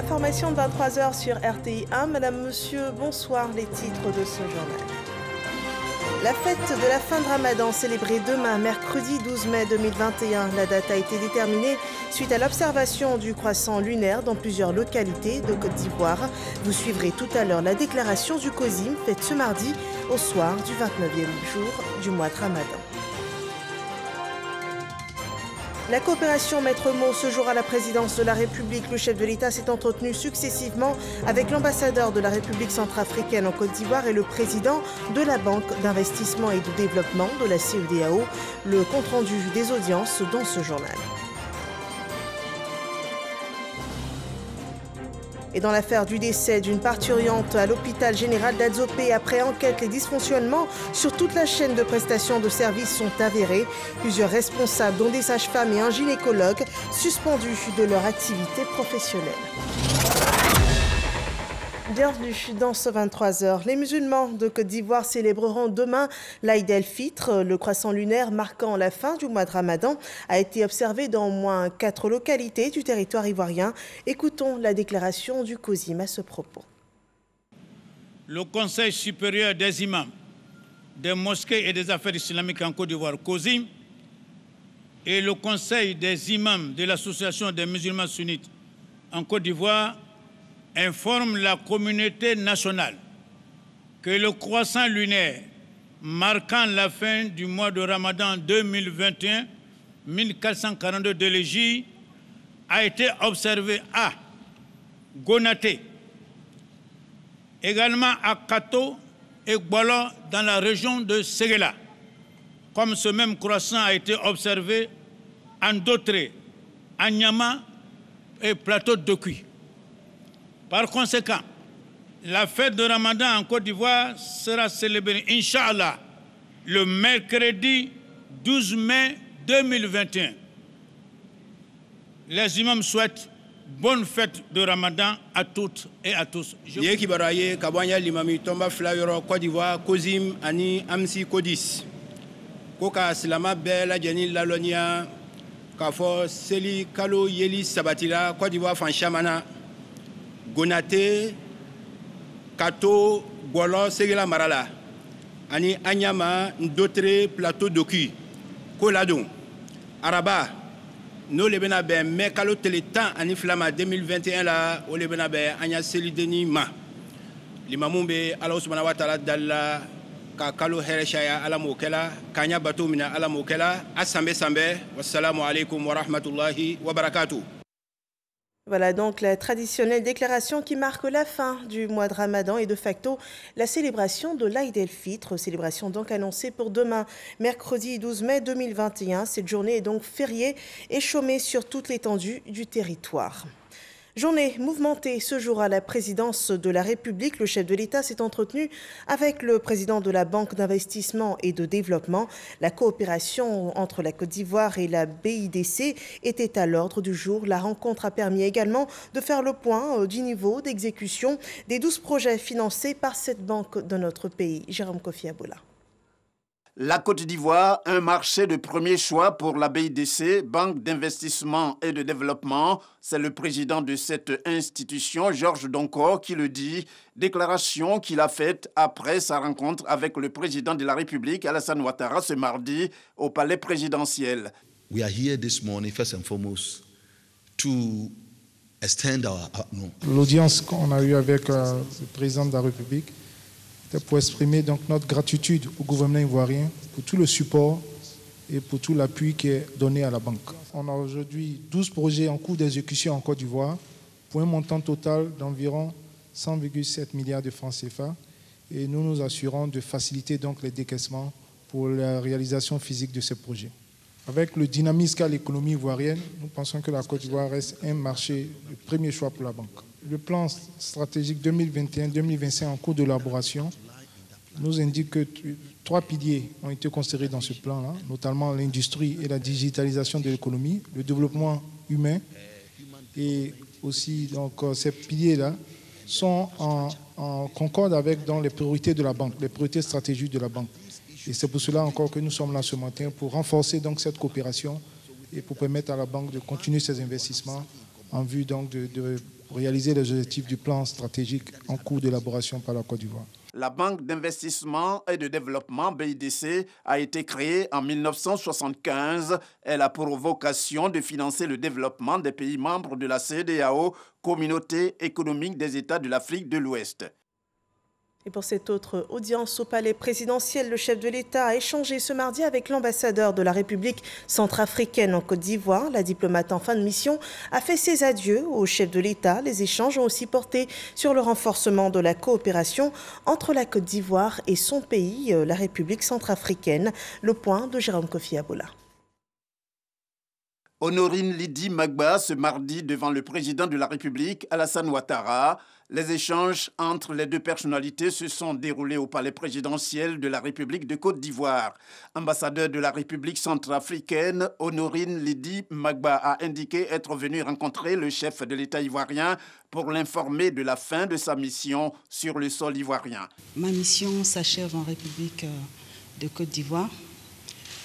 l'information de 23h sur RTI 1. Madame, monsieur, bonsoir. Les titres de ce journal. La fête de la fin de Ramadan célébrée demain, mercredi 12 mai 2021. La date a été déterminée suite à l'observation du croissant lunaire dans plusieurs localités de Côte d'Ivoire. Vous suivrez tout à l'heure la déclaration du COSIM faite ce mardi au soir du 29e jour du mois de Ramadan. La coopération maître mot ce jour à la présidence de la République. Le chef de l'État s'est entretenu successivement avec l'ambassadeur de la République centrafricaine en Côte d'Ivoire et le président de la Banque d'investissement et de développement de la CEDEAO. Le compte-rendu des audiences dans ce journal. Et dans l'affaire du décès d'une parturiente à l'hôpital général d'Adzopé, après enquête, les dysfonctionnements sur toute la chaîne de prestation de services sont avérés. Plusieurs responsables, dont des sages-femmes et un gynécologue, suspendus de leur activité professionnelle. Bienvenue dans ce 23h. Les musulmans de Côte d'Ivoire célébreront demain l'Aïd el-Fitr. Le croissant lunaire marquant la fin du mois de Ramadan a été observé dans au moins 4 localités du territoire ivoirien. Écoutons la déclaration du COSIM à ce propos. Le Conseil supérieur des imams, des mosquées et des affaires islamiques en Côte d'Ivoire, COSIM, et le Conseil des imams de l'Association des musulmans sunnites en Côte d'Ivoire informe la communauté nationale que le croissant lunaire marquant la fin du mois de Ramadan 2021, 1442 de l'Hégire, a été observé à Gonaté, également à Kato et Gbolo dans la région de Séguéla. Comme ce même croissant a été observé en Dotré, à Niama et plateau de Cuy. Par conséquent, la fête de Ramadan en Côte d'Ivoire sera célébrée, Inch'Allah, le mercredi 12 mai 2021. Les imams souhaitent bonne fête de Ramadan à toutes et à tous. Yekibaraye Kabanya Limami Tomba Flayoro Côte d'Ivoire Kozim Ani Amsi Kodis. Koka Silama Bella Jenil Lalonia Kafo Seli Kalo Yeli Sabatila Côte d'Ivoire Fanchamana Gonaté Kato Golo Segela Marala Ani Anyama Ndotre Plateau Doki Koladon Araba no lebena be me kalo teletan ani flama 2021 la o lebena be anya selideni ma limamumbe Allah subhanahu wa ta'ala dalla ka kalo hereshaya ala mokela kanya bato mina ala mokela asambe sambe wassalamu alaikum wa rahmatullahi wa barakatuh. Voilà donc la traditionnelle déclaration qui marque la fin du mois de Ramadan et de facto la célébration de l'Aïd el-Fitr, célébration donc annoncée pour demain, mercredi 12 mai 2021. Cette journée est donc fériée et chômée sur toute l'étendue du territoire. Journée mouvementée ce jour à la présidence de la République. Le chef de l'État s'est entretenu avec le président de la Banque d'investissement et de développement. La coopération entre la Côte d'Ivoire et la BIDC était à l'ordre du jour. La rencontre a permis également de faire le point du niveau d'exécution des 12 projets financés par cette banque de notre pays. Jérôme Kofi Aboula. La Côte d'Ivoire, un marché de premier choix pour la BIDC, Banque d'investissement et de développement. C'est le président de cette institution, Georges Donkor, qui le dit. Déclaration qu'il a faite après sa rencontre avec le président de la République, Alassane Ouattara, ce mardi au palais présidentiel. We are here this morning, first and foremost, to extend our... L'audience qu'on a eue avec le président de la République, pour exprimer donc notre gratitude au gouvernement ivoirien pour tout le support et pour tout l'appui qui est donné à la banque. On a aujourd'hui 12 projets en cours d'exécution en Côte d'Ivoire pour un montant total d'environ 100,7 milliards de francs CFA et nous nous assurons de faciliter donc les décaissements pour la réalisation physique de ces projets. Avec le dynamisme qu'a l'économie ivoirienne, nous pensons que la Côte d'Ivoire reste un marché de premier choix pour la banque. Le plan stratégique 2021-2025 en cours d'élaboration nous indique que 3 piliers ont été considérés dans ce plan-là, notamment l'industrie et la digitalisation de l'économie, le développement humain et aussi donc, ces piliers-là sont en concorde avec dans les priorités de la banque, les priorités stratégiques de la banque. Et c'est pour cela encore que nous sommes là ce matin pour renforcer donc cette coopération et pour permettre à la banque de continuer ses investissements en vue donc de pour réaliser les objectifs du plan stratégique en cours d'élaboration par la Côte d'Ivoire. La Banque d'investissement et de développement BIDC a été créée en 1975. Elle a pour vocation de financer le développement des pays membres de la CEDEAO, Communauté économique des États de l'Afrique de l'Ouest. Et pour cette autre audience au palais présidentiel, le chef de l'État a échangé ce mardi avec l'ambassadeur de la République centrafricaine en Côte d'Ivoire. La diplomate en fin de mission a fait ses adieux au chef de l'État. Les échanges ont aussi porté sur le renforcement de la coopération entre la Côte d'Ivoire et son pays, la République centrafricaine. Le point de Jérôme Kofi Abola. Honorine Lydie Magba ce mardi devant le président de la République, Alassane Ouattara. Les échanges entre les deux personnalités se sont déroulés au palais présidentiel de la République de Côte d'Ivoire. Ambassadeur de la République centrafricaine, Honorine Lydie Magba a indiqué être venu rencontrer le chef de l'État ivoirien pour l'informer de la fin de sa mission sur le sol ivoirien. Ma mission s'achève en République de Côte d'Ivoire.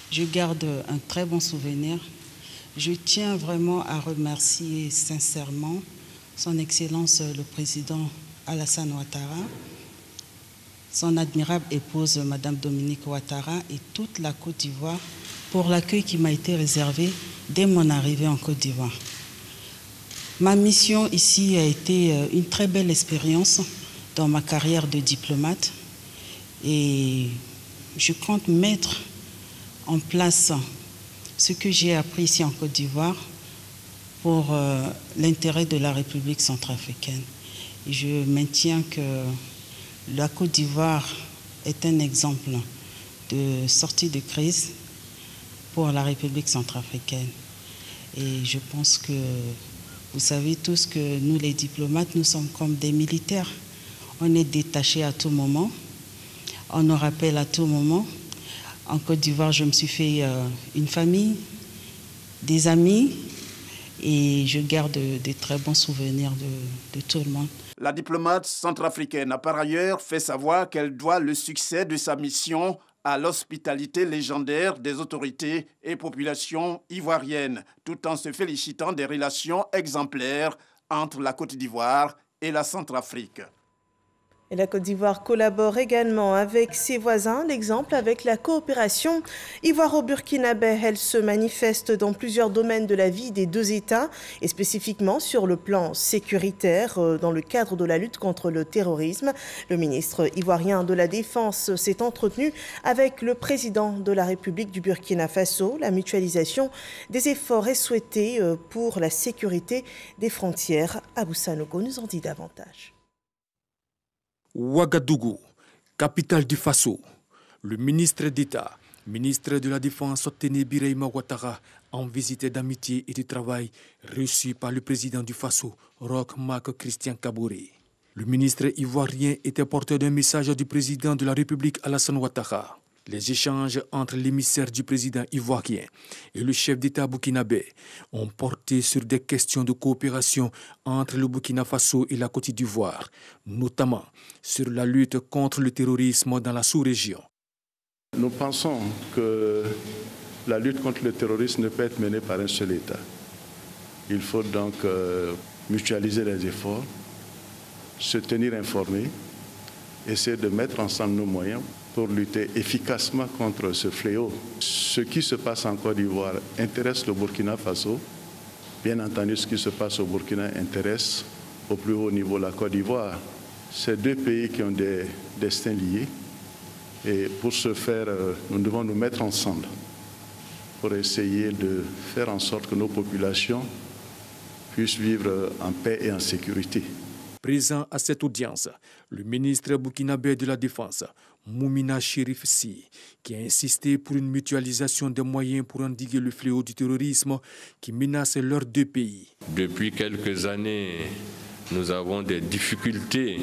Je garde un très bon souvenir. Je tiens vraiment à remercier sincèrement Son Excellence le Président Alassane Ouattara, son admirable épouse Madame Dominique Ouattara et toute la Côte d'Ivoire pour l'accueil qui m'a été réservé dès mon arrivée en Côte d'Ivoire. Ma mission ici a été une très belle expérience dans ma carrière de diplomate et je compte mettre en place ce que j'ai appris ici en Côte d'Ivoire pour l'intérêt de la République centrafricaine. Et je maintiens que la Côte d'Ivoire est un exemple de sortie de crise pour la République centrafricaine. Et je pense que vous savez tous que nous, les diplomates, nous sommes comme des militaires. On est détachés à tout moment, on nous rappelle à tout moment. En Côte d'Ivoire, je me suis fait une famille, des amis, et je garde des très bons souvenirs de tout le monde. La diplomate centrafricaine a par ailleurs fait savoir qu'elle doit le succès de sa mission à l'hospitalité légendaire des autorités et populations ivoiriennes, tout en se félicitant des relations exemplaires entre la Côte d'Ivoire et la Centrafrique. Et la Côte d'Ivoire collabore également avec ses voisins. L'exemple avec la coopération ivoiro-burkinabé, elle se manifeste dans plusieurs domaines de la vie des deux États et spécifiquement sur le plan sécuritaire dans le cadre de la lutte contre le terrorisme. Le ministre ivoirien de la Défense s'est entretenu avec le président de la République du Burkina Faso. La mutualisation des efforts est souhaitée pour la sécurité des frontières. Abou Sanogo nous en dit davantage. Ouagadougou, capitale du Faso. Le ministre d'État, ministre de la Défense, Sotene Birahima Ouattara, en visite d'amitié et de travail, reçu par le président du Faso, Roch Marc Christian Kaboré. Le ministre ivoirien était porteur d'un message du président de la République, Alassane Ouattara. Les échanges entre l'émissaire du président ivoirien et le chef d'État burkinabé ont porté sur des questions de coopération entre le Burkina Faso et la Côte d'Ivoire, notamment sur la lutte contre le terrorisme dans la sous-région. Nous pensons que la lutte contre le terrorisme ne peut être menée par un seul État. Il faut donc mutualiser les efforts, se tenir informé, essayer de mettre ensemble nos moyens pour lutter efficacement contre ce fléau. Ce qui se passe en Côte d'Ivoire intéresse le Burkina Faso. Bien entendu, ce qui se passe au Burkina intéresse au plus haut niveau la Côte d'Ivoire. C'est deux pays qui ont des destins liés. Et pour ce faire, nous devons nous mettre ensemble pour essayer de faire en sorte que nos populations puissent vivre en paix et en sécurité. Présent à cette audience, le ministre burkinabé de la Défense, Moumina Chérif Sy, qui a insisté pour une mutualisation des moyens pour endiguer le fléau du terrorisme qui menace leurs deux pays. Depuis quelques années, nous avons des difficultés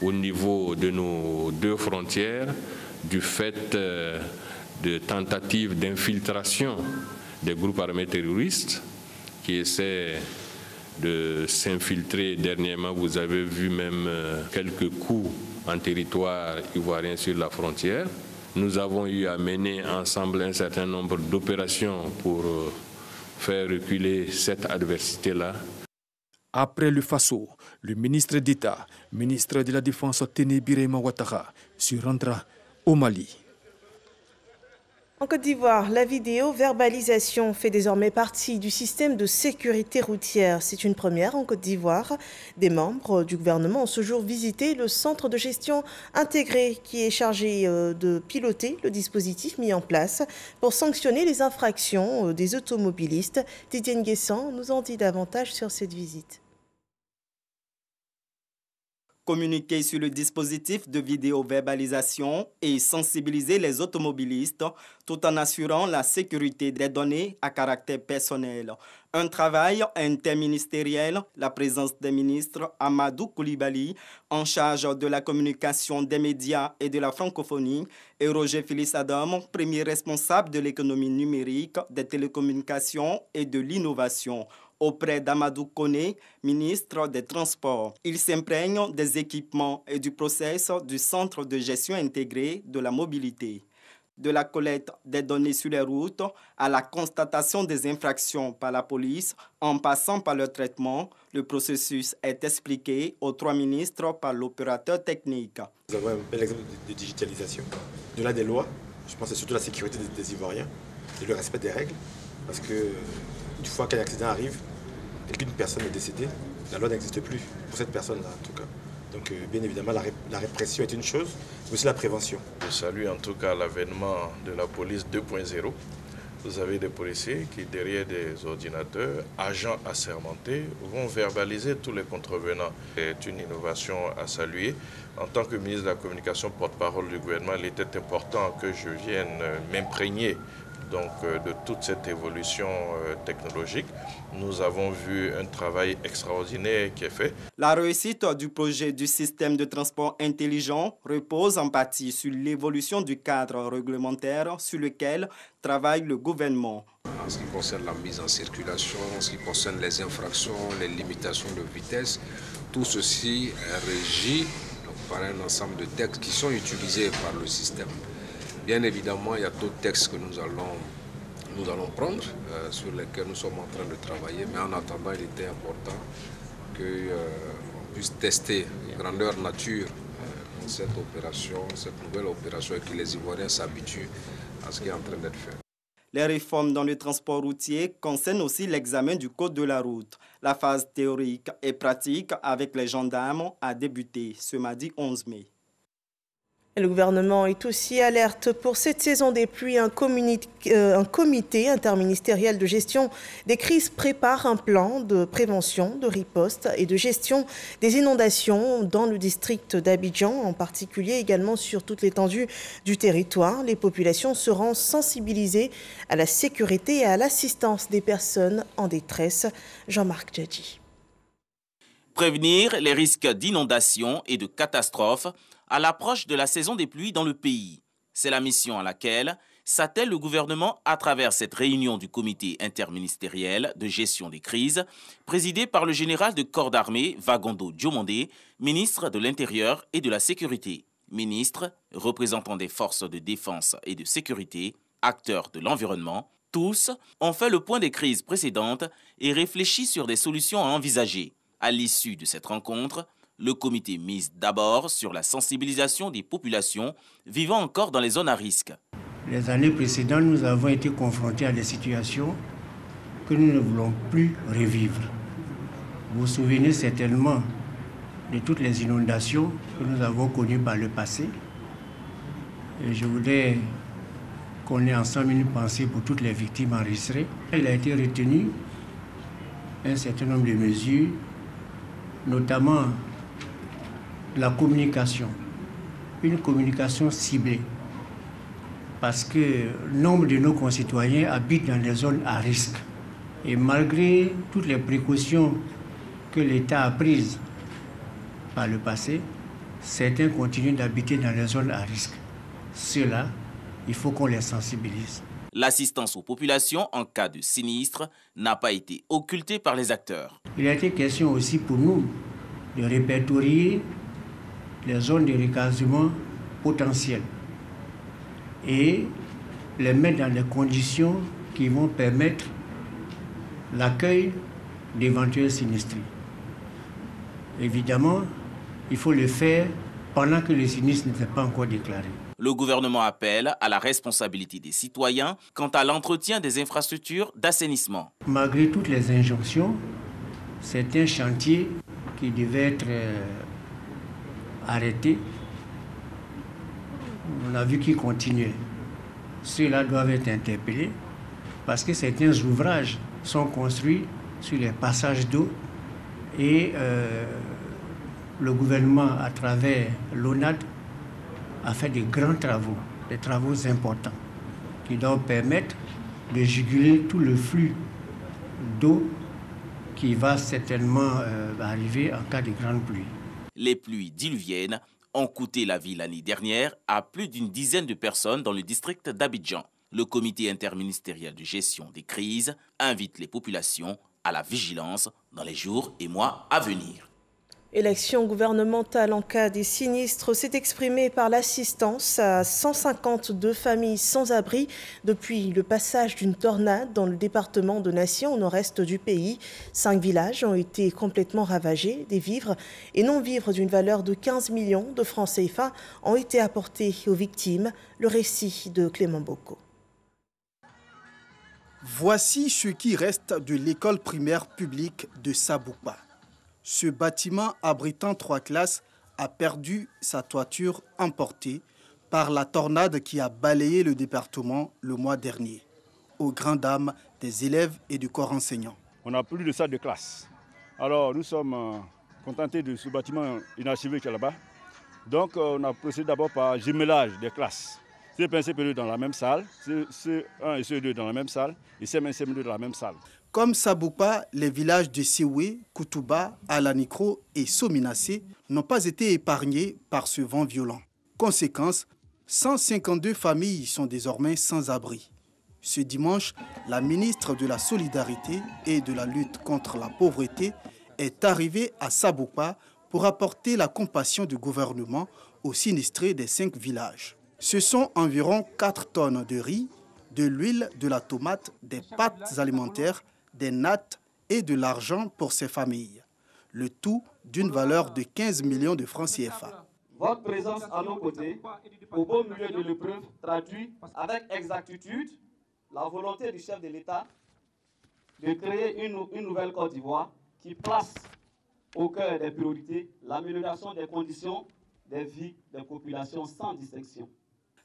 au niveau de nos deux frontières du fait de tentatives d'infiltration des groupes armés terroristes qui essaient de s'infiltrer. Dernièrement, vous avez vu même quelques coups en territoire ivoirien sur la frontière. Nous avons eu à mener ensemble un certain nombre d'opérations pour faire reculer cette adversité-là. Après le Faso, le ministre d'État, ministre de la Défense Téné Birahima Ouattara, se rendra au Mali. En Côte d'Ivoire, la vidéo-verbalisation fait désormais partie du système de sécurité routière. C'est une première en Côte d'Ivoire. Des membres du gouvernement ont ce jour visité le centre de gestion intégré qui est chargé de piloter le dispositif mis en place pour sanctionner les infractions des automobilistes. Didier Nguessan nous en dit davantage sur cette visite. Communiquer sur le dispositif de vidéo-verbalisation et sensibiliser les automobilistes tout en assurant la sécurité des données à caractère personnel. Un travail interministériel, la présence des ministres Amadou Koulibaly, en charge de la communication des médias et de la francophonie, et Roger Félix Adam, premier responsable de l'économie numérique, des télécommunications et de l'innovation, auprès d'Amadou Koné, ministre des Transports. Il s'imprègne des équipements et du process du Centre de gestion intégré de la mobilité. De la collecte des données sur les routes à la constatation des infractions par la police, en passant par leur traitement, le processus est expliqué aux 3 ministres par l'opérateur technique. Nous avons un bel exemple de digitalisation. Au-delà des lois, je pense que c'est surtout la sécurité des Ivoiriens et le respect des règles. Parce que une fois qu'un accident arrive et qu'une personne est décédée, la loi n'existe plus pour cette personne-là en tout cas. Donc bien évidemment la répression est une chose, mais aussi la prévention. Je salue en tout cas l'avènement de la police 2.0. Vous avez des policiers qui, derrière des ordinateurs, agents assermentés, vont verbaliser tous les contrevenants. C'est une innovation à saluer. En tant que ministre de la Communication, porte-parole du gouvernement, il était important que je vienne m'imprégner de toute cette évolution technologique. Nous avons vu un travail extraordinaire qui est fait. La réussite du projet du système de transport intelligent repose en partie sur l'évolution du cadre réglementaire sur lequel travaille le gouvernement. En ce qui concerne la mise en circulation, en ce qui concerne les infractions, les limitations de vitesse, tout ceci est régi par un ensemble de textes qui sont utilisés par le système. Bien évidemment, il y a d'autres textes que nous allons prendre, sur lesquels nous sommes en train de travailler, mais en attendant, il était important qu'on puisse tester grandeur nature dans cette opération, cette nouvelle opération, et que les Ivoiriens s'habituent à ce qui est en train d'être fait. Les réformes dans le transport routier concernent aussi l'examen du code de la route. La phase théorique et pratique avec les gendarmes a débuté ce mardi 11 mai. Le gouvernement est aussi alerte pour cette saison des pluies. Un comité interministériel de gestion des crises prépare un plan de prévention, de riposte et de gestion des inondations dans le district d'Abidjan, en particulier également sur toute l'étendue du territoire. Les populations seront sensibilisées à la sécurité et à l'assistance des personnes en détresse. Jean-Marc Djadji. Prévenir les risques d'inondation et de catastrophes à l'approche de la saison des pluies dans le pays. C'est la mission à laquelle s'attelle le gouvernement à travers cette réunion du comité interministériel de gestion des crises, présidé par le général de corps d'armée Vagondo Diomandé, ministre de l'Intérieur et de la Sécurité, ministre, représentant des forces de défense et de sécurité, acteurs de l'environnement. Tous ont fait le point des crises précédentes et réfléchi sur des solutions à envisager. À l'issue de cette rencontre, le comité mise d'abord sur la sensibilisation des populations vivant encore dans les zones à risque. Les années précédentes, nous avons été confrontés à des situations que nous ne voulons plus revivre. Vous vous souvenez certainement de toutes les inondations que nous avons connues par le passé. Et je voudrais qu'on ait ensemble une pensée pour toutes les victimes enregistrées. Il a été retenu un certain nombre de mesures, notamment la communication, une communication ciblée, parce que nombre de nos concitoyens habitent dans des zones à risque. Et malgré toutes les précautions que l'État a prises par le passé, certains continuent d'habiter dans les zones à risque. Ceux-là, il faut qu'on les sensibilise. L'assistance aux populations en cas de sinistre n'a pas été occultée par les acteurs. Il a été question aussi pour nous de répertorier les zones de recasement potentielles et les mettre dans des conditions qui vont permettre l'accueil d'éventuels sinistrés. Évidemment, il faut le faire pendant que le sinistre n'était pas encore déclaré. Le gouvernement appelle à la responsabilité des citoyens quant à l'entretien des infrastructures d'assainissement. Malgré toutes les injonctions, c'est un chantier qui devait être arrêté. On a vu qu'il continuait. Ceux-là doivent être interpellés parce que certains ouvrages sont construits sur les passages d'eau et le gouvernement, à travers l'ONAD, a fait de grands travaux, des travaux importants qui doivent permettre de juguler tout le flux d'eau qui va certainement arriver en cas de grande pluie. Les pluies diluviennes ont coûté la vie l'année dernière à plus d'une dizaine de personnes dans le district d'Abidjan. Le comité interministériel de gestion des crises invite les populations à la vigilance dans les jours et mois à venir. Et l'action gouvernementale en cas des sinistres s'est exprimée par l'assistance à 152 familles sans abri depuis le passage d'une tornade dans le département de Nation au nord-est du pays. 5 villages ont été complètement ravagés. Des vivres et non-vivres d'une valeur de 15 millions de francs CFA ont été apportés aux victimes. Le récit de Clément Boko. Voici ce qui reste de l'école primaire publique de Saboupa. Ce bâtiment abritant 3 classes a perdu sa toiture emportée par la tornade qui a balayé le département le mois dernier, aux grandes dames des élèves et du corps enseignant. On n'a plus de salle de classe. Alors nous sommes contentés de ce bâtiment inachevé qui est là-bas. Donc on a procédé d'abord par jumelage des classes. CP1 et CP2 dans la même salle, CE1 et CE2 dans la même salle et CM1 et CM2 dans la même salle. Comme Saboupa, les villages de Séoué, Koutouba, Alanikro et Sominassé n'ont pas été épargnés par ce vent violent. Conséquence, 152 familles sont désormais sans abri. Ce dimanche, la ministre de la Solidarité et de la lutte contre la pauvreté est arrivée à Saboupa pour apporter la compassion du gouvernement aux sinistrés des 5 villages. Ce sont environ 4 tonnes de riz, de l'huile, de la tomate, des pâtes alimentaires, des nattes et de l'argent pour ces familles. Le tout d'une valeur de 15 millions de francs CFA. Votre présence à nos côtés, au beau milieu de l'épreuve, traduit avec exactitude la volonté du chef de l'État de créer une nouvelle Côte d'Ivoire qui place au cœur des priorités l'amélioration des conditions de vie des populations sans distinction.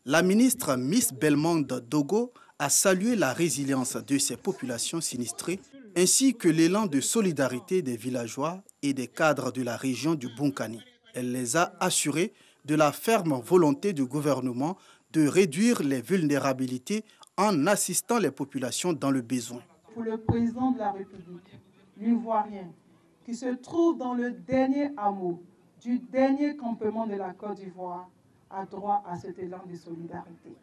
La ministre Miss Belmondo Dogo a salué la résilience de ces populations sinistrées ainsi que l'élan de solidarité des villageois et des cadres de la région du Bunkani. Elle les a assurés de la ferme volonté du gouvernement de réduire les vulnérabilités en assistant les populations dans le besoin. Pour le président de la République, l'Ivoirien, qui se trouve dans le dernier hameau du dernier campement de la Côte d'Ivoire, a droit à cet élan de solidarité.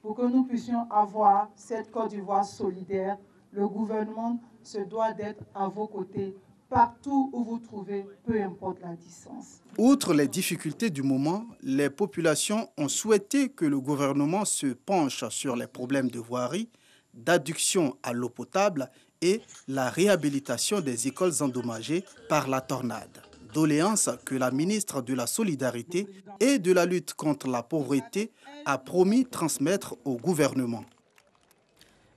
Pour que nous puissions avoir cette Côte d'Ivoire solidaire, le gouvernement se doit d'être à vos côtés partout où vous trouvez, peu importe la distance. Outre les difficultés du moment, les populations ont souhaité que le gouvernement se penche sur les problèmes de voirie, d'adduction à l'eau potable et la réhabilitation des écoles endommagées par la tornade. Doléances que la ministre de la Solidarité et de la lutte contre la pauvreté a promis transmettre au gouvernement.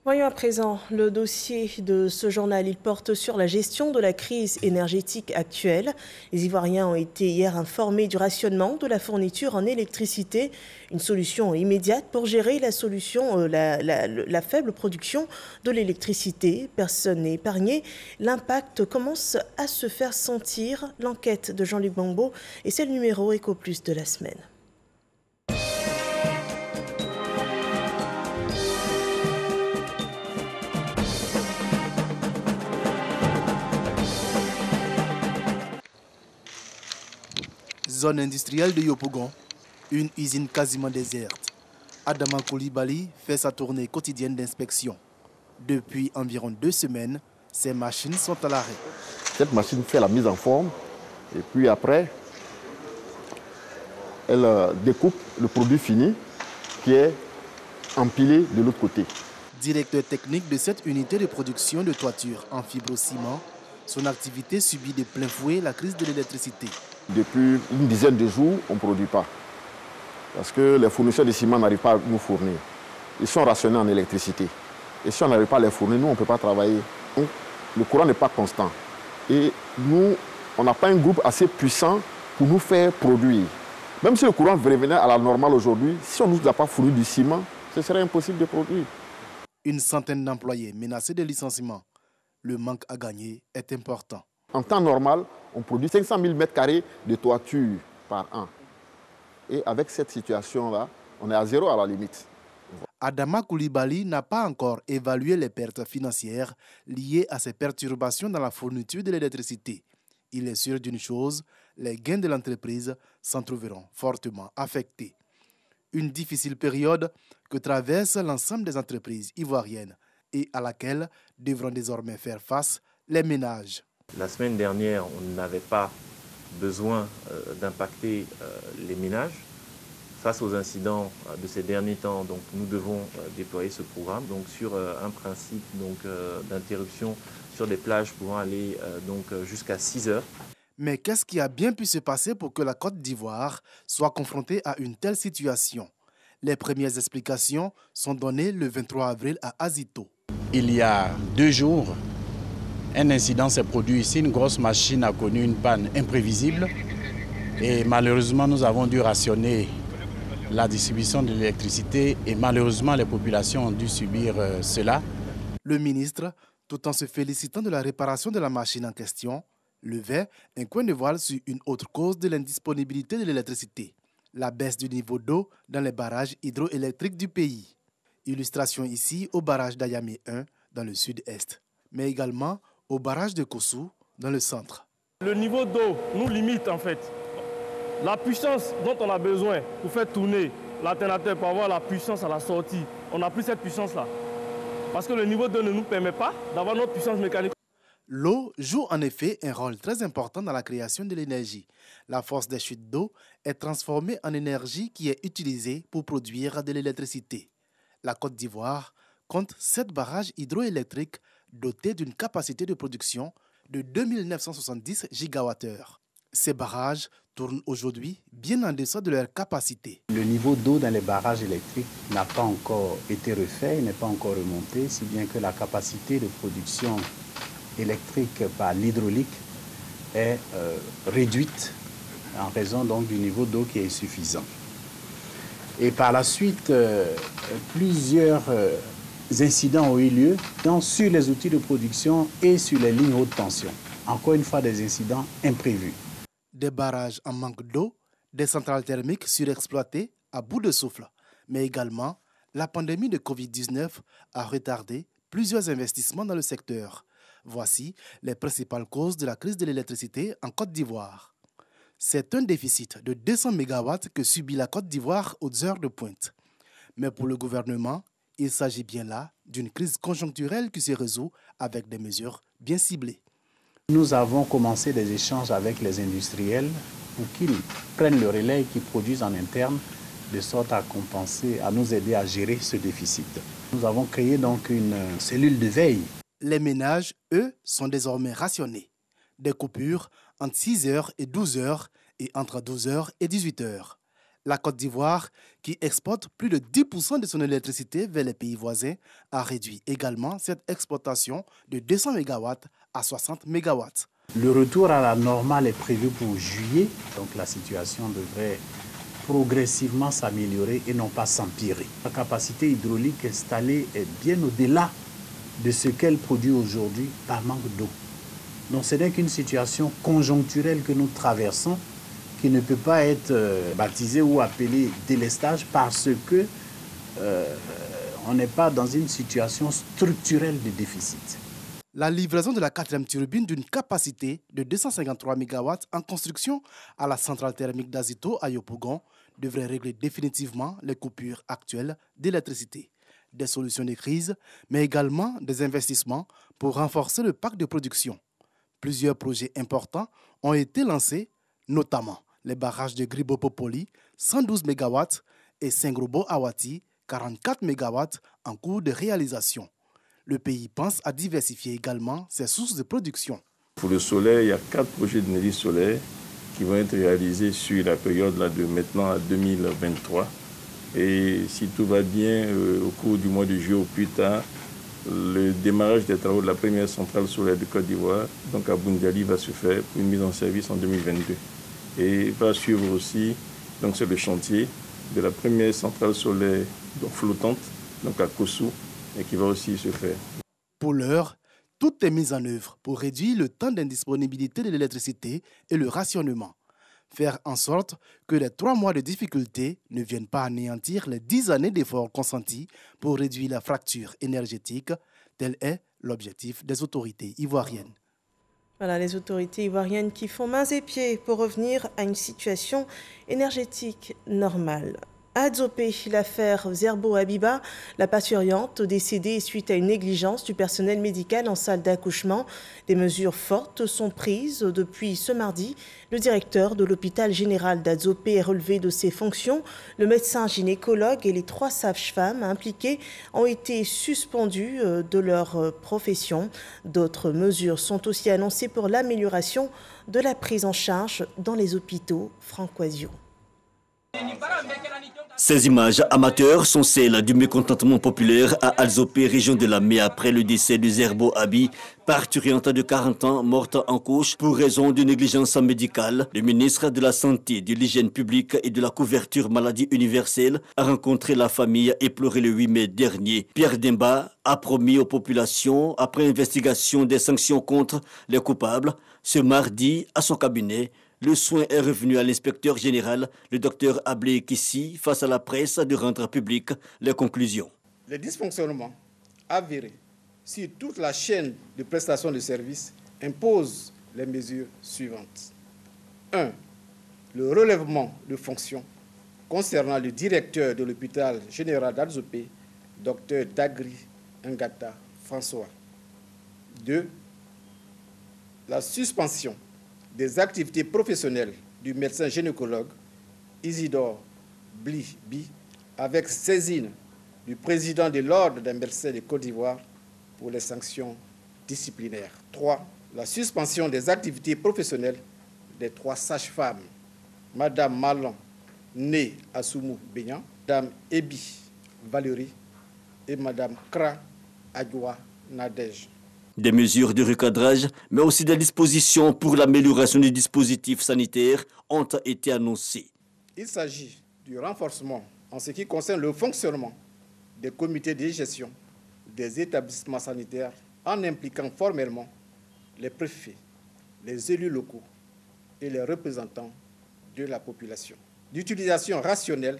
Voyons à présent le dossier de ce journal. Il porte sur la gestion de la crise énergétique actuelle. Les Ivoiriens ont été hier informés du rationnement de la fourniture en électricité. Une solution immédiate pour gérer la faible production de l'électricité. Personne n'est épargné. L'impact commence à se faire sentir. L'enquête de Jean-Luc Bambo et c'est le numéro Éco Plus de la semaine. Zone industrielle de Yopougon, une usine quasiment déserte. Adama Koulibaly fait sa tournée quotidienne d'inspection. Depuis environ 2 semaines, ces machines sont à l'arrêt. Cette machine fait la mise en forme et puis après, elle découpe le produit fini qui est empilé de l'autre côté. Directeur technique de cette unité de production de toiture en fibre-ciment, son activité subit de plein fouet la crise de l'électricité. Depuis une dizaine de jours, on ne produit pas. Parce que les fournisseurs de ciment n'arrivent pas à nous fournir. Ils sont rationnés en électricité. Et si on n'arrive pas à les fournir, nous, on ne peut pas travailler. Donc, le courant n'est pas constant. Et nous, on n'a pas un groupe assez puissant pour nous faire produire. Même si le courant revenait à la normale aujourd'hui, si on ne nous a pas fourni du ciment, ce serait impossible de produire. Une centaine d'employés menacés de licenciement. Le manque à gagner est important. En temps normal, on produit 500 000 m² de toiture par an. Et avec cette situation-là, on est à zéro à la limite. Adama Koulibaly n'a pas encore évalué les pertes financières liées à ces perturbations dans la fourniture de l'électricité. Il est sûr d'une chose, les gains de l'entreprise s'en trouveront fortement affectés. Une difficile période que traverse l'ensemble des entreprises ivoiriennes et à laquelle devront désormais faire face les ménages. La semaine dernière, on n'avait pas besoin d'impacter les ménages. Face aux incidents de ces derniers temps, donc, nous devons déployer ce programme donc, sur un principe d'interruption sur des plages pouvant aller jusqu'à 6 heures. Mais qu'est-ce qui a bien pu se passer pour que la Côte d'Ivoire soit confrontée à une telle situation? Les premières explications sont données le 23 avril à Azito. Il y a 2 jours, un incident s'est produit ici. Une grosse machine a connu une panne imprévisible. Et malheureusement, nous avons dû rationner la distribution de l'électricité. Et malheureusement, les populations ont dû subir cela. Le ministre, tout en se félicitant de la réparation de la machine en question, levait un coin de voile sur une autre cause de l'indisponibilité de l'électricité, la baisse du niveau d'eau dans les barrages hydroélectriques du pays. Illustration ici au barrage d'Ayamé 1 dans le sud-est, mais également au barrage de Kossou dans le centre. Le niveau d'eau nous limite en fait. La puissance dont on a besoin pour faire tourner l'alternateur pour avoir la puissance à la sortie, on n'a plus cette puissance-là. Parce que le niveau d'eau ne nous permet pas d'avoir notre puissance mécanique. L'eau joue en effet un rôle très important dans la création de l'énergie. La force des chutes d'eau est transformée en énergie qui est utilisée pour produire de l'électricité. La Côte d'Ivoire compte 7 barrages hydroélectriques dotés d'une capacité de production de 2970 gigawattheures. Ces barrages tournent aujourd'hui bien en deçà de leur capacité. Le niveau d'eau dans les barrages électriques n'a pas encore été refait, n'est pas encore remonté, si bien que la capacité de production électrique par l'hydraulique est réduite en raison donc du niveau d'eau qui est insuffisant. Et par la suite, plusieurs incidents ont eu lieu sur les outils de production et sur les lignes haute tension. Encore une fois, des incidents imprévus. Des barrages en manque d'eau, des centrales thermiques surexploitées à bout de souffle, mais également la pandémie de Covid-19 a retardé plusieurs investissements dans le secteur. Voici les principales causes de la crise de l'électricité en Côte d'Ivoire. C'est un déficit de 200 MW que subit la Côte d'Ivoire aux heures de pointe. Mais pour le gouvernement, il s'agit bien là d'une crise conjoncturelle qui se résout avec des mesures bien ciblées. Nous avons commencé des échanges avec les industriels pour qu'ils prennent le relais et qu'ils produisent en interne de sorte à compenser, à nous aider à gérer ce déficit. Nous avons créé donc une cellule de veille. Les ménages, eux, sont désormais rationnés. Des coupures entre 6 heures et 12 heures et entre 12 heures et 18 heures. La Côte d'Ivoire, qui exporte plus de 10% de son électricité vers les pays voisins, a réduit également cette exportation de 200 MW à 60 MW. Le retour à la normale est prévu pour juillet, donc la situation devrait progressivement s'améliorer et non pas s'empirer. La capacité hydraulique installée est bien au-delà de ce qu'elle produit aujourd'hui par manque d'eau. Donc ce n'est qu'une situation conjoncturelle que nous traversons qui ne peut pas être baptisée ou appelée délestage parce que on n'est pas dans une situation structurelle de déficit. La livraison de la 4e turbine d'une capacité de 253 MW en construction à la centrale thermique d'Azito à Yopougon devrait régler définitivement les coupures actuelles d'électricité. Des solutions de crise, mais également des investissements pour renforcer le parc de production. Plusieurs projets importants ont été lancés, notamment les barrages de Gribo-Popoli, 112 MW, et Sengrobo-Awati, 44 MW, en cours de réalisation. Le pays pense à diversifier également ses sources de production. Pour le solaire, il y a 4 projets d'énergie solaire qui vont être réalisés sur la période là, de maintenant à 2023. Et si tout va bien, au cours du mois de juillet au plus tard, le démarrage des travaux de la première centrale solaire de Côte d'Ivoire, donc à Boundiali, va se faire pour une mise en service en 2022. Et va suivre aussi, donc c'est le chantier de la première centrale solaire donc flottante, donc à Kossou, et qui va aussi se faire. Pour l'heure, tout est mis en œuvre pour réduire le temps d'indisponibilité de l'électricité et le rationnement. Faire en sorte que les 3 mois de difficulté ne viennent pas anéantir les 10 années d'efforts consentis pour réduire la fracture énergétique. Tel est l'objectif des autorités ivoiriennes. Voilà, les autorités ivoiriennes qui font mains et pieds pour revenir à une situation énergétique normale. À Adzopé, l'affaire Zerbo Habiba, la parturiente décédée suite à une négligence du personnel médical en salle d'accouchement. Des mesures fortes sont prises depuis ce mardi. Le directeur de l'hôpital général d'Adzopé est relevé de ses fonctions. Le médecin gynécologue et les 3 sages-femmes impliquées ont été suspendus de leur profession. D'autres mesures sont aussi annoncées pour l'amélioration de la prise en charge dans les hôpitaux francoisiaux. Ces images amateurs sont celles du mécontentement populaire à Adzopé, région de la Mé, après le décès de Zerbo Abi, parturiente de 40 ans, morte en couche pour raison de négligence médicale. Le ministre de la Santé, de l'Hygiène publique et de la couverture maladie universelle a rencontré la famille éplorée le 8 mai dernier. Pierre Demba a promis aux populations, après investigation des sanctions contre les coupables, ce mardi à son cabinet. Le soin est revenu à l'inspecteur général, le docteur Ablé Kissi, face à la presse, de rendre public les conclusions. Les dysfonctionnements avérés sur toute la chaîne de prestation de services imposent les mesures suivantes. 1. Le relèvement de fonctions concernant le directeur de l'hôpital général d'Adzopé, docteur Dagri Ngata François. 2. La suspension des activités professionnelles du médecin gynécologue Isidore Blibi avec saisine du président de l'Ordre des médecins de Côte d'Ivoire pour les sanctions disciplinaires. 3. La suspension des activités professionnelles des 3 sages-femmes, Madame Malan Né Assoumou Benyan, Madame Ebi Valérie et Madame Kra Adjoua Nadej. Des mesures de recadrage, mais aussi des dispositions pour l'amélioration du dispositif sanitaire ont été annoncées. Il s'agit du renforcement en ce qui concerne le fonctionnement des comités de gestion des établissements sanitaires en impliquant formellement les préfets, les élus locaux et les représentants de la population. L'utilisation rationnelle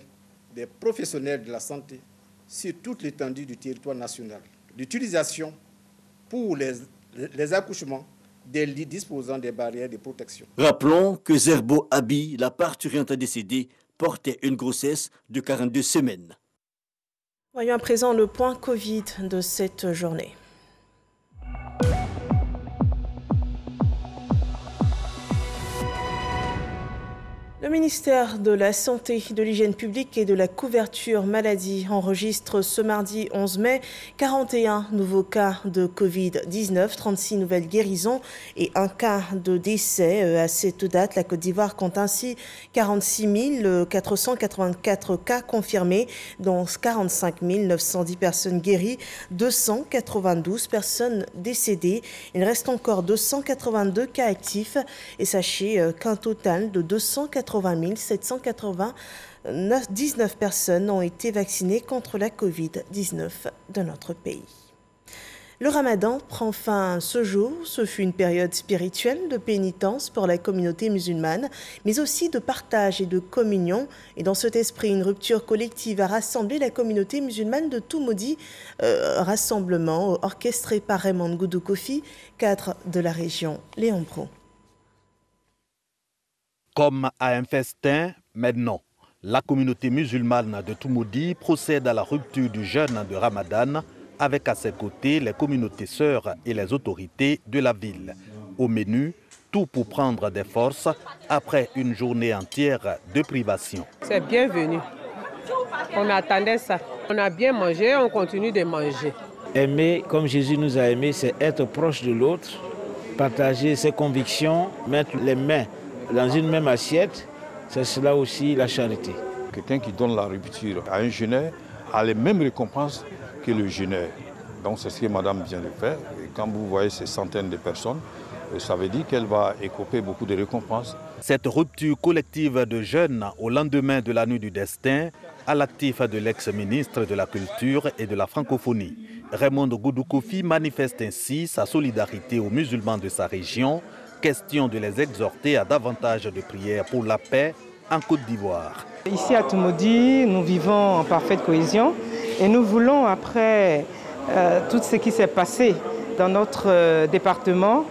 des professionnels de la santé sur toute l'étendue du territoire national. L'utilisation pour les accouchements des lits disposant des barrières de protection. Rappelons que Zerbo Abi, la parturiente décédée, portait une grossesse de 42 semaines. Voyons à présent le point Covid de cette journée. Le ministère de la Santé, de l'Hygiène publique et de la couverture maladie enregistre ce mardi 11 mai 41 nouveaux cas de Covid-19, 36 nouvelles guérisons et 1 cas de décès. À cette date, la Côte d'Ivoire compte ainsi 46 484 cas confirmés, dont 45 910 personnes guéries, 292 personnes décédées. Il reste encore 282 cas actifs et sachez qu'un total de 280 719 personnes ont été vaccinées contre la Covid-19 de notre pays. Le Ramadan prend fin ce jour. Ce fut une période spirituelle de pénitence pour la communauté musulmane, mais aussi de partage et de communion. Et dans cet esprit, une rupture collective a rassemblé la communauté musulmane de Toumoudi, rassemblement orchestré par Raymond Goudou Kofi, cadre de la région Léon Bro. Comme à un festin, maintenant, la communauté musulmane de Toumoudi procède à la rupture du jeûne de Ramadan avec à ses côtés les communautés sœurs et les autorités de la ville. Au menu, tout pour prendre des forces après une journée entière de privation. C'est bienvenu. On attendait ça. On a bien mangé, on continue de manger. Aimer comme Jésus nous a aimés, c'est être proche de l'autre partager ses convictions, mettre les mains dans une même assiette, c'est cela aussi la charité. Quelqu'un qui donne la rupture à un jeûneur a les mêmes récompenses que le jeûneur. Donc c'est ce que madame vient de faire. Et quand vous voyez ces centaines de personnes, ça veut dire qu'elle va écoper beaucoup de récompenses. Cette rupture collective de jeûne au lendemain de la nuit du destin, à l'actif de l'ex-ministre de la Culture et de la Francophonie. Raymond Goudou-Kofi manifeste ainsi sa solidarité aux musulmans de sa région, question de les exhorter à davantage de prières pour la paix en Côte d'Ivoire. Ici à Toumoudi, nous vivons en parfaite cohésion et nous voulons, après tout ce qui s'est passé dans notre département,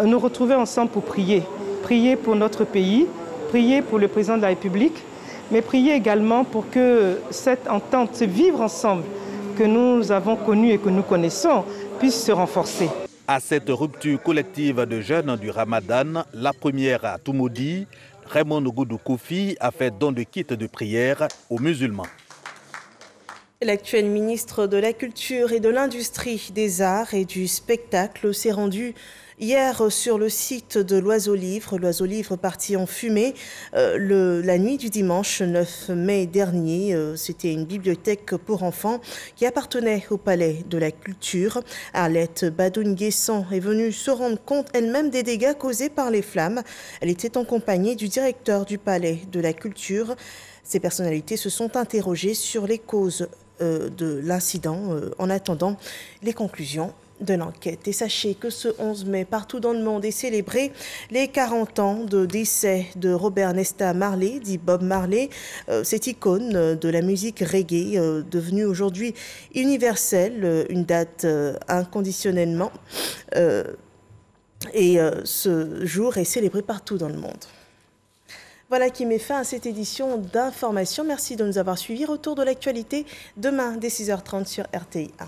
nous retrouver ensemble pour prier. Prier pour notre pays, prier pour le président de la République, mais prier également pour que cette entente, ce vivre ensemble que nous avons connu et que nous connaissons, puisse se renforcer. À cette rupture collective de jeûne du Ramadan, la première à Toumoudi, Raymond Goudou-Kofi a fait don de kits de prière aux musulmans. L'actuel ministre de la Culture et de l'Industrie, des Arts et du Spectacle s'est rendu hier sur le site de l'Oiseau Livre. L'Oiseau Livre parti en fumée la nuit du dimanche 9 mai dernier. C'était une bibliothèque pour enfants qui appartenait au Palais de la Culture. Arlette Badoun-Guesson est venue se rendre compte elle-même des dégâts causés par les flammes. Elle était en compagnie du directeur du Palais de la Culture. Ces personnalités se sont interrogées sur les causes de l'incident en attendant les conclusions de l'enquête. Et sachez que ce 11 mai, partout dans le monde, est célébré les 40 ans de décès de Robert Nesta Marley, dit Bob Marley, cette icône de la musique reggae, devenue aujourd'hui universelle, une date inconditionnellement. Et ce jour est célébré partout dans le monde. Voilà qui met fin à cette édition d'information. Merci de nous avoir suivis. Retour de l'actualité demain dès 6h30 sur RTI 1.